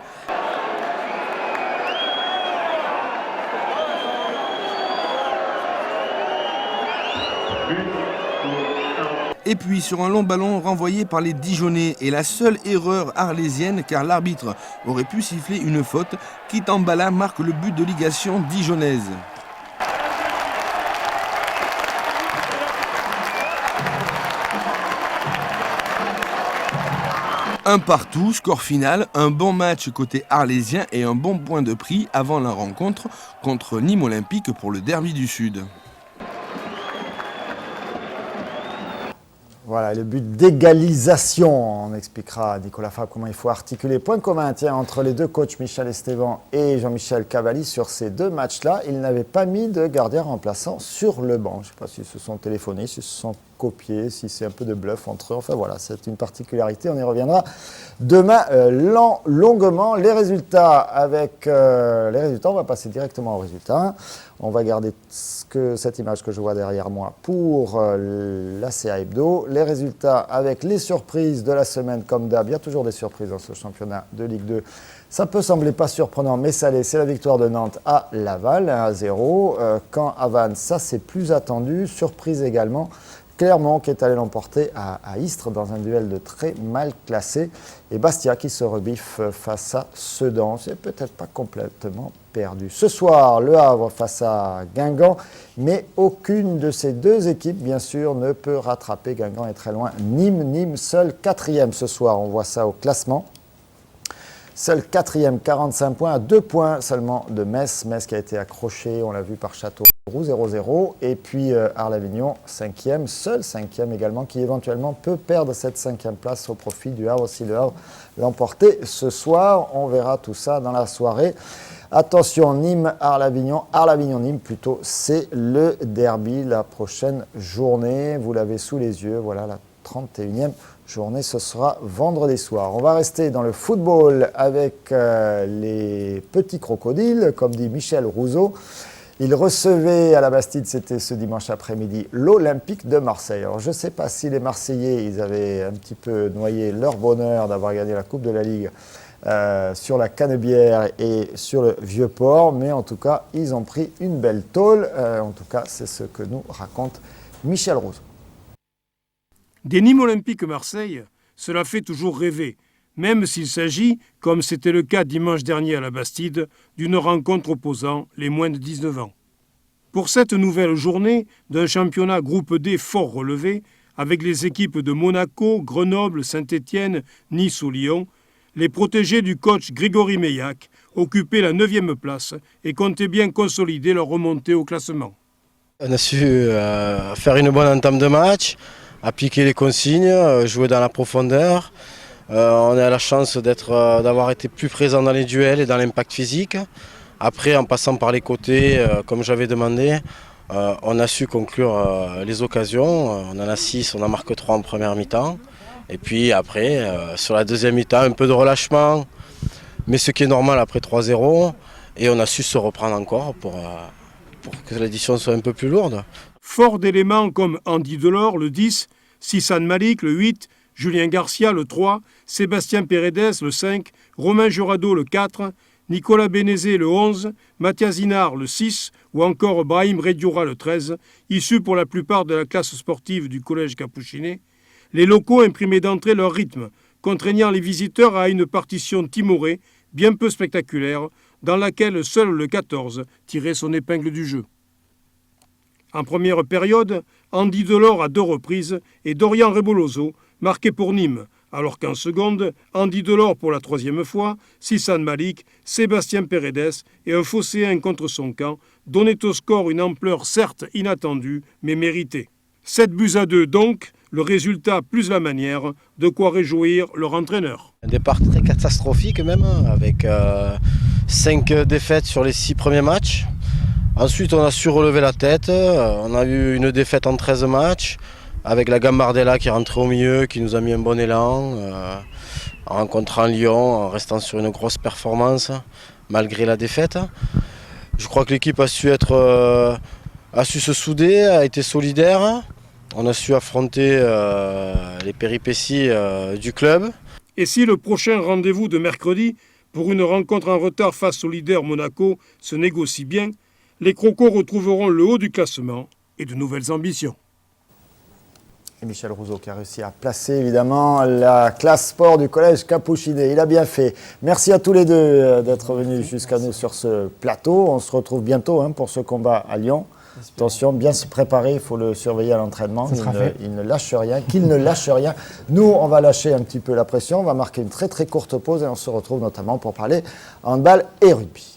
Et puis sur un long ballon renvoyé par les Dijonnais et la seule erreur arlésienne car l'arbitre aurait pu siffler une faute, Kitambala marque le but de ligation dijonnaise. Un partout, score final, un bon match côté arlésien et un bon point de prix avant la rencontre contre Nîmes Olympique pour le derby du Sud.
Voilà, le but d'égalisation, on expliquera à Nicolas Fabre comment il faut articuler. Point commun entre les deux coachs, Michel Estevan et Jean-Michel Cavalli, sur ces 2 matchs-là. Ils n'avaient pas mis de gardien remplaçant sur le banc. Je ne sais pas s'ils se sont téléphonés, s'ils se sont copiés, si c'est un peu de bluff entre eux. Enfin voilà, c'est une particularité, on y reviendra demain longuement. Les résultats, on va passer directement aux résultats. On va garder cette image que je vois derrière moi pour l'ACA Hebdo. Les résultats avec les surprises de la semaine, comme d'hab. Il y a toujours des surprises dans ce championnat de Ligue 2. Ça peut sembler pas surprenant, mais ça l'est. C'est la victoire de Nantes à Laval, 1-0. Caen à Vannes, ça c'est plus attendu. Surprise également. Clermont qui est allé l'emporter à Istres dans un duel de très mal classé. Et Bastia qui se rebiffe face à Sedan. C'est peut-être pas complètement perdu. Ce soir, Le Havre face à Guingamp. Mais aucune de ces 2 équipes, bien sûr, ne peut rattraper. Guingamp est très loin. Nîmes seul 4e ce soir. On voit ça au classement. Seul 4e, 45 points, à 2 points seulement de Metz. Metz qui a été accroché, on l'a vu, par Châteauroux, 0-0. Et puis Arles-Avignon, 5e, seul 5e également, qui éventuellement peut perdre cette 5e place au profit du Havre. Si le Havre l'emportait ce soir, on verra tout ça dans la soirée. Attention, Nîmes, Arles-Avignon, Arles-Avignon-Nîmes plutôt, c'est le derby la prochaine journée. Vous l'avez sous les yeux, voilà la 31e journée, ce sera vendredi soir. On va rester dans le football avec les petits crocodiles, comme dit Michel Rousseau. Il recevait à la Bastide, c'était ce dimanche après-midi, l'Olympique de Marseille. Alors je ne sais pas si les Marseillais, ils avaient un petit peu noyé leur bonheur d'avoir gagné la Coupe de la Ligue sur la Canebière et sur le Vieux-Port, mais en tout cas, ils ont pris une belle tôle. En tout cas, c'est ce que nous raconte Michel Rousseau.
Des Nîmes Olympique Marseille, cela fait toujours rêver, même s'il s'agit, comme c'était le cas dimanche dernier à la Bastide, d'une rencontre opposant les moins de 19 ans. Pour cette nouvelle journée d'un championnat groupe D fort relevé, avec les équipes de Monaco, Grenoble, Saint-Étienne, Nice ou Lyon, les protégés du coach Grégory Meillac occupaient la 9e place et comptaient bien consolider leur remontée au classement.
On a su faire une bonne entame de match, appliquer les consignes, jouer dans la profondeur. On a la chance d'avoir été plus présent dans les duels et dans l'impact physique. Après, en passant par les côtés, comme j'avais demandé, on a su conclure les occasions. On en a 6, on en marque 3 en première mi-temps. Et puis après, sur la deuxième mi-temps, un peu de relâchement, mais ce qui est normal après 3-0. Et on a su se reprendre encore pour que l'édition soit un peu plus lourde.
Fort d'éléments comme Andy Delors, le 10, Sissan Malik, le 8, Julien Garcia, le 3, Sébastien Paredes, le 5, Romain Jurado, le 4, Nicolas Bénézé, le 11, Mathias Inard, le 6, ou encore Brahim Redioura, le 13, issus pour la plupart de la classe sportive du collège Capuchinet, les locaux imprimaient d'entrée leur rythme, contraignant les visiteurs à une partition timorée, bien peu spectaculaire, dans laquelle seul le 14 tirait son épingle du jeu. En première période, Andy Delors à 2 reprises et Dorian Reboloso marquaient pour Nîmes, alors qu'en seconde, Andy Delors pour la 3e fois, Sissan Malik, Sébastien Paredes et un Phocéen contre son camp donnaient au score une ampleur certes inattendue, mais méritée. 7-2 donc, le résultat plus la manière, de quoi réjouir leur entraîneur.
Un départ très catastrophique même, avec 5 défaites sur les 6 premiers matchs. Ensuite, on a su relever la tête, on a eu une défaite en 13 matchs, avec la Gambardella qui est rentrée au milieu, qui nous a mis un bon élan, en rencontrant Lyon, en restant sur une grosse performance, malgré la défaite. Je crois que l'équipe a su se souder, a été solidaire. On a su affronter les péripéties du club.
Et si le prochain rendez-vous de mercredi, pour une rencontre en retard face au leader Monaco, se négocie bien, les Crocos retrouveront le haut du classement et de nouvelles ambitions.
Et Michel Rouzot qui a réussi à placer évidemment la classe sport du collège Capuchinet. Il a bien fait. Merci à tous les deux d'être venus jusqu'à nous sur ce plateau. On se retrouve bientôt pour ce combat à Lyon. Attention, bien se préparer, il faut le surveiller à l'entraînement. Il ne lâche rien, qu'il ne lâche rien. Nous, on va lâcher un petit peu la pression, on va marquer une très très courte pause et on se retrouve notamment pour parler handball et rugby.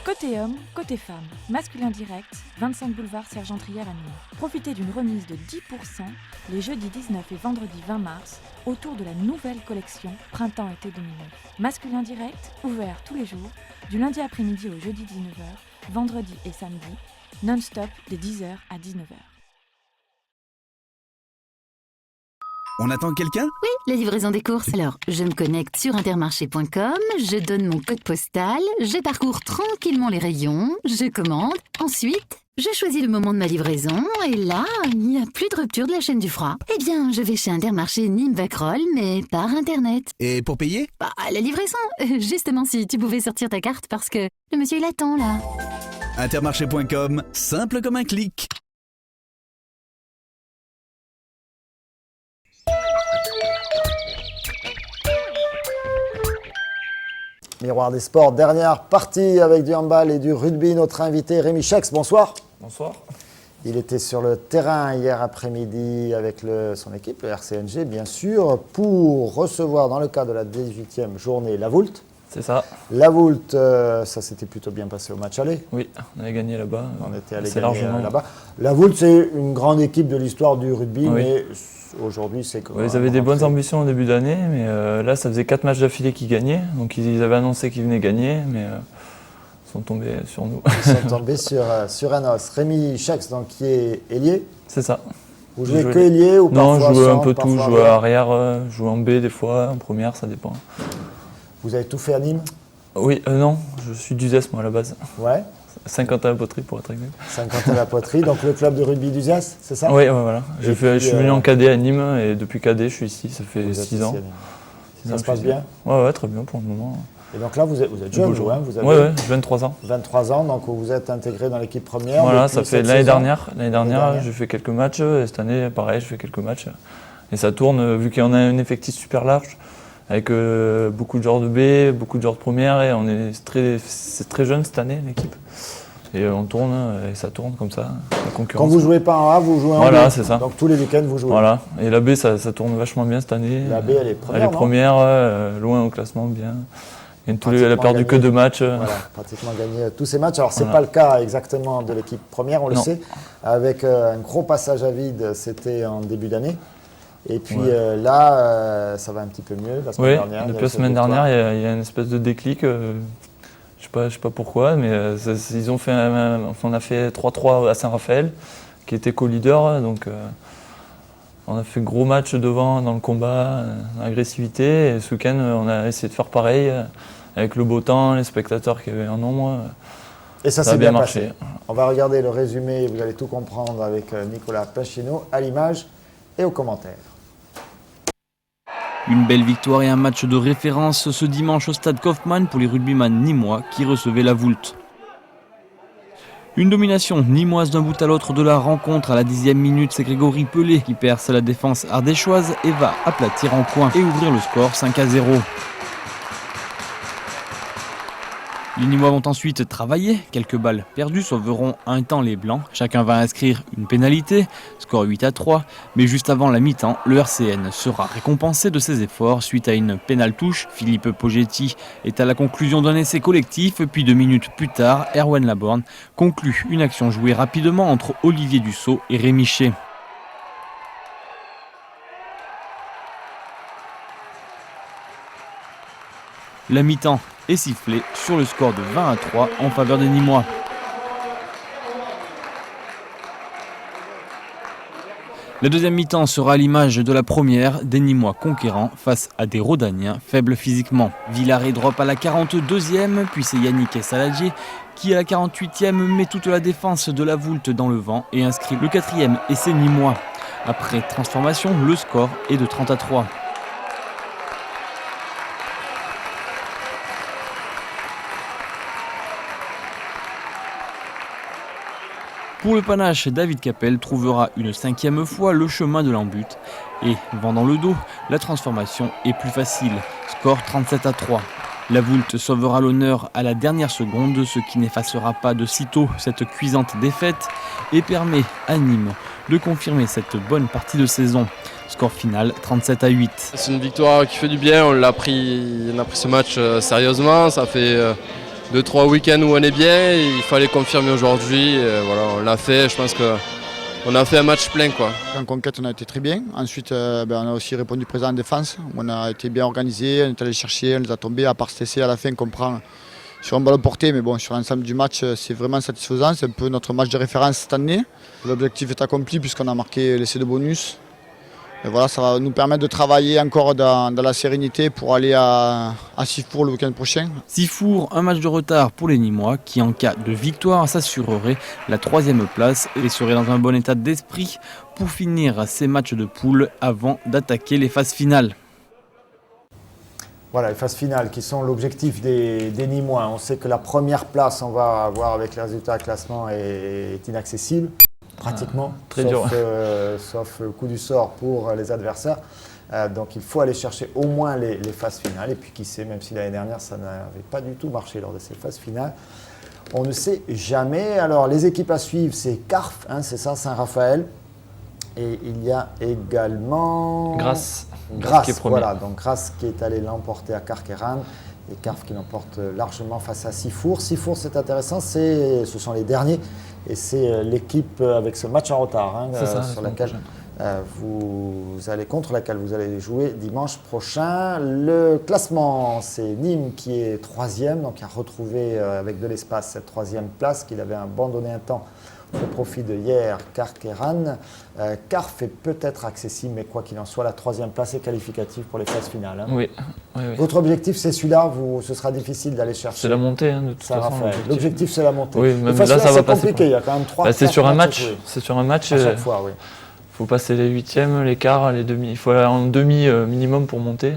Côté homme, côté femme, masculin direct, 25 boulevard Sergent-Trière à Nîmes. Profitez d'une remise de 10% les jeudis 19 et vendredi 20 mars autour de la nouvelle collection Printemps-été 2009. Masculin direct, ouvert tous les jours, du lundi après-midi au jeudi 19h, vendredi et samedi, non-stop de 10h à 19h.
On attend quelqu'un ?
Oui, la livraison des courses. Alors, je me connecte sur intermarché.com, je donne mon code postal, je parcours tranquillement les rayons, je commande. Ensuite, je choisis le moment de ma livraison et là, il n'y a plus de rupture de la chaîne du froid. Eh bien, je vais chez Intermarché Nîmes-Vacrolles, mais par Internet.
Et pour payer ?
La livraison. Justement, si tu pouvais sortir ta carte parce que le monsieur il attend là.
Intermarché.com, simple comme un clic.
Miroir des sports, dernière partie avec du handball et du rugby. Notre invité Rémi Chex, bonsoir.
Bonsoir.
Il était sur le terrain hier après-midi avec son équipe, le RCNG bien sûr, pour recevoir dans le cadre de la 18e journée la Voulte.
C'est ça.
La Voulte, ça s'était plutôt bien passé au match aller.
Oui, on avait gagné là-bas.
On était allé gagner là-bas. La Voulte, c'est une grande équipe de l'histoire du rugby,
oui.
Mais aujourd'hui, c'est quoi?
Ils avaient des bonnes ambitions au début d'année, mais là, ça faisait 4 matchs d'affilée qu'ils gagnaient. Donc ils avaient annoncé qu'ils venaient gagner, mais ils sont tombés sur nous.
Ils sont tombés sur un os. Rémi Chex, donc, qui est ailier.
C'est ça.
Vous jouez que ailier ou parfois
Non, je jouais un
centre,
peu tout. Je jouais à arrière, je jouais en B des fois, en première, ça dépend.
Vous avez tout fait à Nîmes?
Oui, non, je suis d'Uzès moi à la base.
Ouais.
Saint-Quentin-la-Poterie pour être exact.
Saint-Quentin-la-Poterie, donc le club de rugby d'Uzès, c'est ça?
Oui, ouais, voilà. Je suis venu en cadet à Nîmes et depuis cadet je suis ici, ça fait 6 ans.
Ça se passe bien?
Ouais, très bien pour le moment.
Et donc là, vous êtes jeune, vous avez
ouais, 23 ans.
23 ans, donc vous êtes intégré dans l'équipe première.
Voilà, ça fait l'année dernière. L'année dernière,
j'ai
j'ai fait quelques matchs. Et cette année, pareil, je fais quelques matchs. Et ça tourne, vu qu'on a un effectif super large, avec beaucoup de joueurs de B, beaucoup de joueurs de première, et c'est très jeune cette année, l'équipe. Et on tourne, et ça tourne comme ça, la concurrence.
Quand vous ne jouez pas en A, vous jouez en B.
Voilà, c'est ça.
Donc tous les week-ends, vous jouez.
Voilà, et la B, ça tourne vachement bien cette année.
La B, elle est première,
Elle est première, loin au classement, bien. Elle a perdu que 2 matchs.
Voilà, pratiquement gagné tous ces matchs. Alors, ce n'est pas le cas exactement de l'équipe première, on le sait. Avec un gros passage à vide, c'était en début d'année. Et puis là, ça va un petit peu mieux. La semaine dernière,
depuis la semaine dernière, il y a une espèce de déclic. Je sais pas pourquoi, mais on a fait 3-3 à Saint-Raphaël, qui était co-leader. Donc, on a fait gros match devant dans le combat, l'agressivité. Et ce week-end, on a essayé de faire pareil, avec le beau temps, les spectateurs qui avaient un nombre.
Et ça s'est bien marché. On va regarder le résumé, vous allez tout comprendre avec Nicolas Pacino à l'image et aux commentaires.
Une belle victoire et un match de référence ce dimanche au stade Kaufmann pour les rugbyman nîmois qui recevaient la Voulte. Une domination nîmoise d'un bout à l'autre de la rencontre. À la 10e minute, c'est Grégory Pelé qui perce la défense ardéchoise et va aplatir en coin et ouvrir le score 5-0. Les Nîmois vont ensuite travailler. Quelques balles perdues sauveront un temps les Blancs. Chacun va inscrire une pénalité, score 8-3. Mais juste avant la mi-temps, le RCN sera récompensé de ses efforts suite à une pénale touche. Philippe Pogetti est à la conclusion d'un essai collectif. Puis 2 minutes plus tard, Erwan Laborne conclut une action jouée rapidement entre Olivier Dussault et Rémi Chet. La mi-temps est sifflée sur le score de 20-3 en faveur des Nîmois. La deuxième mi-temps sera à l'image de la première, des Nîmois conquérants face à des Rodaniens faibles physiquement. Villaret drop à la 42e, puis c'est Yannick Saladjié qui à la 48e met toute la défense de la Voulte dans le vent et inscrit le 4e essai Nîmois. Après transformation, le score est de 30-3. Pour le panache, David Capel trouvera une 5e fois le chemin de l'embut et, vendant le dos, la transformation est plus facile. Score 37-3. La Voulte sauvera l'honneur à la dernière seconde, ce qui n'effacera pas de sitôt cette cuisante défaite et permet à Nîmes de confirmer cette bonne partie de saison. Score final 37-8.
C'est une victoire qui fait du bien, on a pris ce match sérieusement, ça fait 2-3 week-ends où on est bien, il fallait confirmer aujourd'hui, voilà, on l'a fait, je pense qu'on a fait un match plein, quoi.
En conquête on a été très bien, ensuite on a aussi répondu présent en défense, on a été bien organisé, on est allé chercher, on les a tombés, à part cet essai à la fin qu'on prend sur un ballon porté, mais bon, sur l'ensemble du match c'est vraiment satisfaisant, c'est un peu notre match de référence cette année. L'objectif est accompli puisqu'on a marqué l'essai de bonus. Et voilà, ça va nous permettre de travailler encore dans la sérénité pour aller à Sifour le week-end prochain.
Sifour, un match de retard pour les Nîmois qui, en cas de victoire, s'assurerait la 3e place et serait dans un bon état d'esprit pour finir ces matchs de poule avant d'attaquer les phases finales.
Voilà, les phases finales qui sont l'objectif des Nîmois. On sait que la première place, on va voir avec les résultats de classement, est inaccessible. Pratiquement,
très dur.
Sauf le coup du sort pour les adversaires. Donc il faut aller chercher au moins les phases finales. Et puis qui sait, même si l'année dernière ça n'avait pas du tout marché lors de ces phases finales, on ne sait jamais. Alors les équipes à suivre, c'est Carf, c'est ça, Saint-Raphaël. Et il y a également
Grasse
qui
est premier.
Voilà, donc Grasse qui est allé l'emporter à Carqueiranne. Et Carf qui l'emporte largement face à Sifour. Sifour, c'est intéressant, ce sont les derniers. Et c'est l'équipe avec ce match en retard contre laquelle vous allez jouer dimanche prochain. Le classement, c'est Nîmes qui est 3e, donc qui a retrouvé avec de l'espace cette 3e place qu'il avait abandonné un temps au profit de hier, Carqueiranne. Carf est peut-être accessible, mais quoi qu'il en soit, la 3e place est qualificative pour les phases finales.
Oui.
Votre objectif, c'est celui-là, ce sera difficile d'aller chercher.
C'est la montée, de toute façon.
L'objectif, c'est la montée.
Oui, même là, ça va passer.
C'est compliqué, il y a quand même 3
c'est sur un match. C'est sur un match.
À chaque fois, oui.
Il faut passer les 8e, les quarts, les demi. Il faut aller en demi minimum pour monter.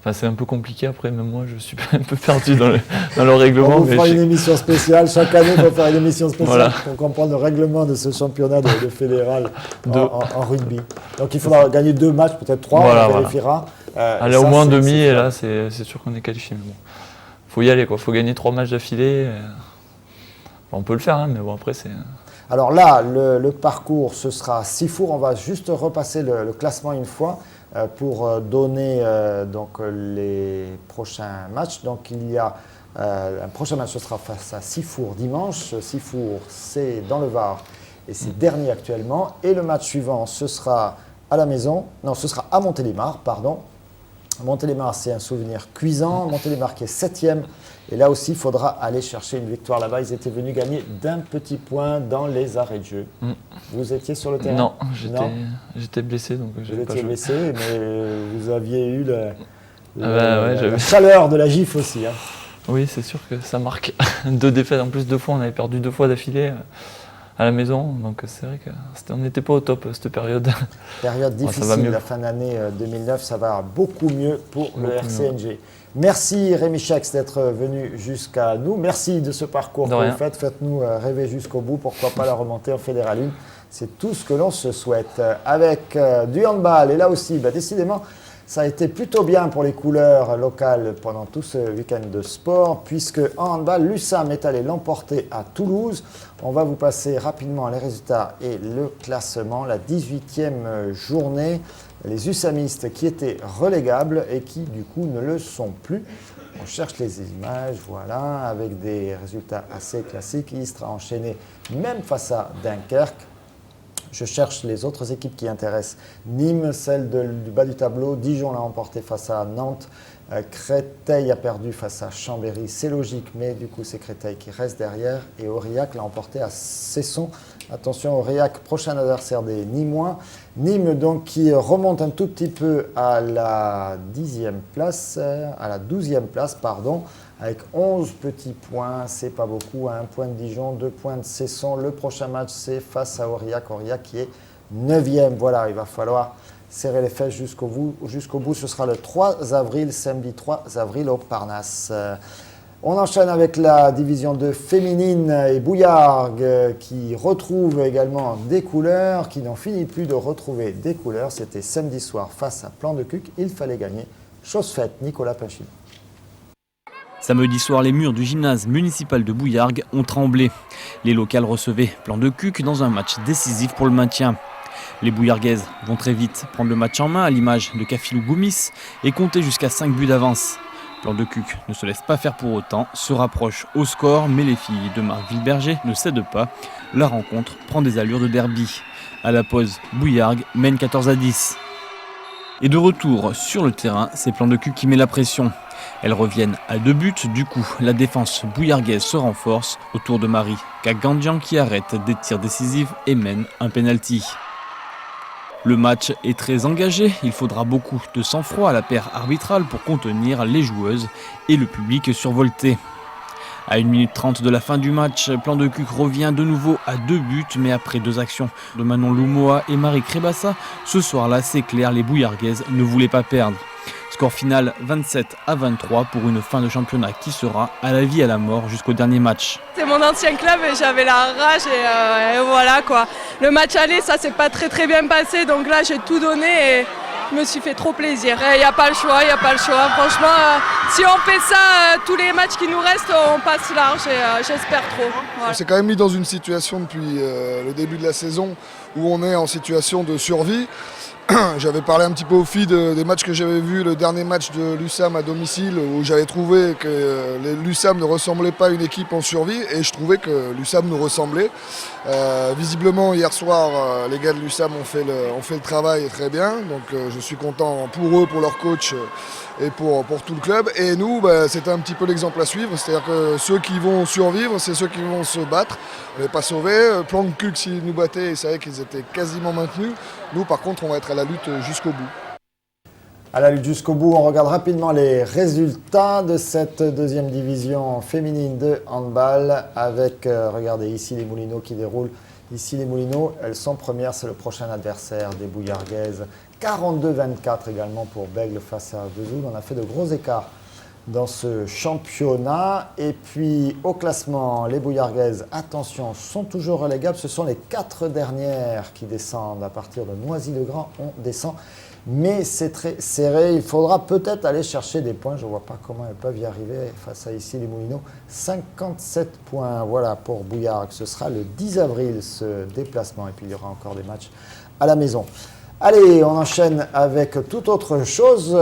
Enfin, c'est un peu compliqué après, même moi je suis un peu perdu dans le règlement.
On vous fera une émission spéciale, chaque année on va faire une émission spéciale
voilà.
pour comprendre le règlement de ce championnat de fédéral en rugby. Donc il faudra gagner 2 matchs, peut-être 3,
voilà,
on vérifiera.
Aller au moins demi et là c'est sûr qu'on est qualifié. Mais bon, faut y aller quoi, faut gagner 3 matchs d'affilée. On peut le faire, hein, mais bon après c'est...
Alors là, le parcours, ce sera Sifour. On va juste repasser le classement une fois pour donner donc les prochains matchs. Donc il y a un prochain match, ce sera face à Sifour dimanche. Sifour, c'est dans le Var et c'est dernier actuellement. Et le match suivant, ce sera à la maison. Non, ce sera à Montélimar, pardon. Montélimar, c'est un souvenir cuisant. Montélimar qui est 7e. Et là aussi, il faudra aller chercher une victoire là-bas. Ils étaient venus gagner d'un petit point dans les arrêts de jeu. Vous étiez sur le terrain?
Non, j'étais blessé. Donc
vous étiez blessé, mais vous aviez eu
la
chaleur de la gifle aussi. Hein.
Oui, c'est sûr que ça marque. 2 défaites, en plus 2 fois, on avait perdu 2 fois d'affilée à la maison. Donc c'est vrai qu'on n'était pas au top cette période.
Période difficile, la fin d'année 2009, ça va beaucoup mieux pour le RCNG. Merci Rémi Chaix d'être venu jusqu'à nous. Merci de ce parcours que vous faites. Faites-nous rêver jusqu'au bout. Pourquoi pas la remontée en Fédéral 1. C'est tout ce que l'on se souhaite. Avec du handball, et là aussi, décidément, ça a été plutôt bien pour les couleurs locales pendant tout ce week-end de sport, puisque en handball, l'USAM est allé l'emporter à Toulouse. On va vous passer rapidement les résultats et le classement. La 18e journée. Les USAMistes qui étaient relégables et qui du coup ne le sont plus. On cherche les images, voilà, avec des résultats assez classiques. Istres a enchaîné même face à Dunkerque. Je cherche les autres équipes qui intéressent. Nîmes, celle du bas du tableau. Dijon l'a emporté face à Nantes. Créteil a perdu face à Chambéry. C'est logique, mais du coup c'est Créteil qui reste derrière. Et Aurillac l'a emporté à Cesson. Attention, Aurillac, prochain adversaire des Nîmois. Nîmes donc qui remonte un tout petit peu à la 12e place, avec 11 petits points. C'est pas beaucoup, 1 point de Dijon, 2 points de Cesson. Le prochain match c'est face à Aurillac. Aurillac qui est 9e. Voilà, il va falloir serrer les fesses jusqu'au bout. Ce sera le 3 avril, samedi 3 avril au Parnasse. On enchaîne avec la division 2 féminine et Bouillargues qui retrouve également des couleurs, qui n'en finit plus de retrouver des couleurs. C'était samedi soir face à Plan de Cuc. Il fallait gagner. Chose faite, Nicolas Pinchine.
Samedi soir, les murs du gymnase municipal de Bouillargues ont tremblé. Les locales recevaient Plan de Cuc dans un match décisif pour le maintien. Les Bouillarguaises vont très vite prendre le match en main à l'image de Kafilou Goumis et compter jusqu'à 5 buts d'avance. Plan de Cuc ne se laisse pas faire pour autant, se rapproche au score, mais les filles de Marc Villeberger ne cèdent pas. La rencontre prend des allures de derby. À la pause, Bouillargues mène 14-10. Et de retour sur le terrain, c'est Plan de Cuc qui met la pression. Elles reviennent à 2 buts, du coup la défense bouillargaise se renforce autour de Marie Kagandjian qui arrête des tirs décisifs et mène un penalty. Le match est très engagé, il faudra beaucoup de sang-froid à la paire arbitrale pour contenir les joueuses et le public survolté. À 1 minute 30 de la fin du match, Plan de Cuc revient de nouveau à 2 buts, mais après 2 actions de Manon Loumoa et Marie Crébassa, ce soir-là, c'est clair, les bouillargaises ne voulaient pas perdre. Score final 27-23 pour une fin de championnat qui sera à la vie et à la mort jusqu'au dernier match.
C'est mon ancien club et j'avais la rage et voilà quoi. Le match aller, ça s'est pas très bien passé, donc là j'ai tout donné et je me suis fait trop plaisir. Il n'y a pas le choix. Franchement, si on fait ça, tous les matchs qui nous restent, on passe large et j'espère trop. Voilà.
On s'est quand même mis dans une situation depuis le début de la saison où on est en situation de survie. J'avais parlé un petit peu aux filles des matchs que j'avais vus, le dernier match de l'USAM à domicile où j'avais trouvé que l'USAM ne ressemblait pas à une équipe en survie et je trouvais que l'USAM nous ressemblait. Visiblement hier soir les gars de l'USAM ont fait le travail très bien, donc je suis content pour eux, pour leur coach et pour tout le club. Et nous, c'était un petit peu l'exemple à suivre, c'est-à-dire que ceux qui vont survivre, c'est ceux qui vont se battre. On n'est pas sauvés. Plan de Cuc, s'ils nous battaient, ils savaient qu'ils étaient quasiment maintenus. Nous, par contre, on va être à la lutte jusqu'au bout.
À la lutte jusqu'au bout, on regarde rapidement les résultats de cette deuxième division féminine de handball avec, regardez ici les Moulineaux qui déroulent Ici, les Moulineaux, elles sont premières, c'est le prochain adversaire des Bouillarguaises. 42-24 également pour Bègle face à Vesoul. On a fait de gros écarts dans ce championnat. Et puis, au classement, les Bouillarguaises, attention, sont toujours relégables. Ce sont les 4 dernières qui descendent. À partir de Noisy-le-Grand, on descend. Mais c'est très serré. Il faudra peut-être aller chercher des points. Je ne vois pas comment elles peuvent y arriver face à ici les Moulineaux. 57 points, voilà, pour Bouillargues. Ce sera le 10 avril, ce déplacement. Et puis, il y aura encore des matchs à la maison. Allez, on enchaîne avec toute autre chose.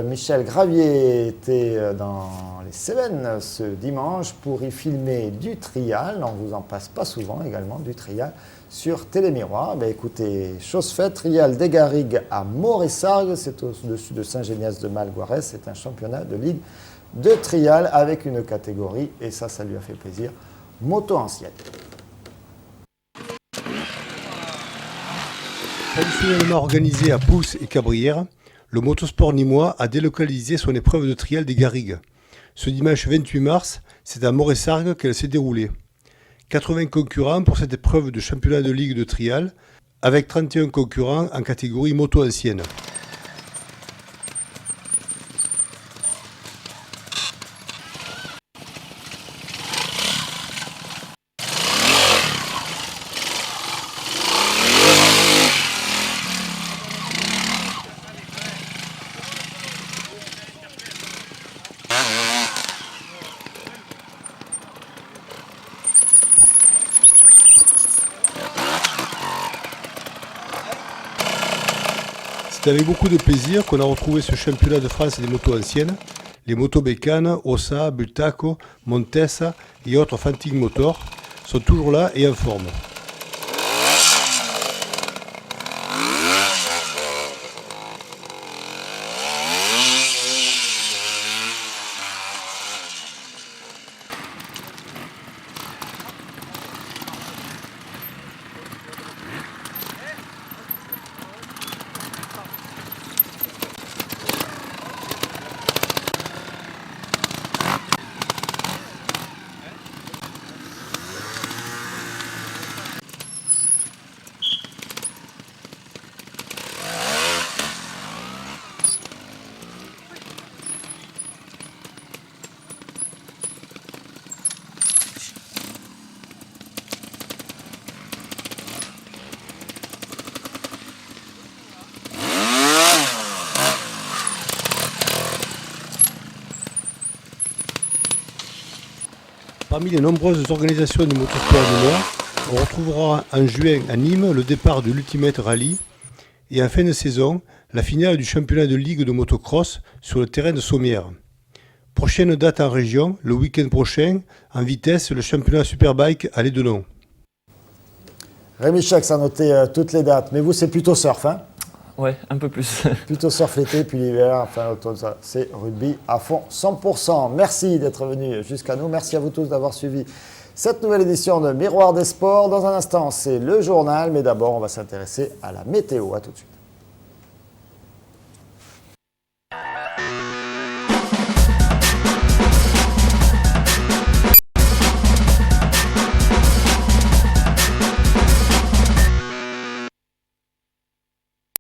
Michel Gravier était dans les Cévennes ce dimanche pour y filmer du trial. On ne vous en passe pas souvent également, du trial sur Télémiroir. Ben, écoutez, chose faite, trial des Garrigues à Moressargues, c'est au-dessus de Saint-Génias-de-Malguarès. C'est un championnat de ligue de trial avec une catégorie, et ça lui a fait plaisir, moto ancienne.
Traditionnellement organisé à Pousse et Cabrières, le motosport nîmois a délocalisé son épreuve de trial des Garrigues. Ce dimanche 28 mars, c'est à Moressargues qu'elle s'est déroulée. 80 concurrents pour cette épreuve de championnat de ligue de trial, avec 31 concurrents en catégorie moto ancienne. C'est avec beaucoup de plaisir qu'on a retrouvé ce championnat de France des motos anciennes. Les motos Bécane, Ossa, Bultaco, Montesa et autres Fanting Motors sont toujours là et en forme. Parmi les nombreuses organisations du motosport nîmois, on retrouvera en juin à Nîmes le départ de l'Ultimate Rally et en fin de saison, la finale du championnat de ligue de motocross sur le terrain de Sommières. Prochaine date en région, le week-end prochain, en vitesse, le championnat Superbike à Lédenon.
Rémi Chax a noté toutes les dates, mais vous c'est plutôt surf, hein?
Ouais, un peu plus.
Plutôt surf l'été, puis l'hiver, enfin l'automne, ça, c'est rugby à fond 100%. Merci d'être venu jusqu'à nous. Merci à vous tous d'avoir suivi cette nouvelle édition de Miroir des Sports. Dans un instant, c'est le journal, mais d'abord, on va s'intéresser à la météo. À tout de suite.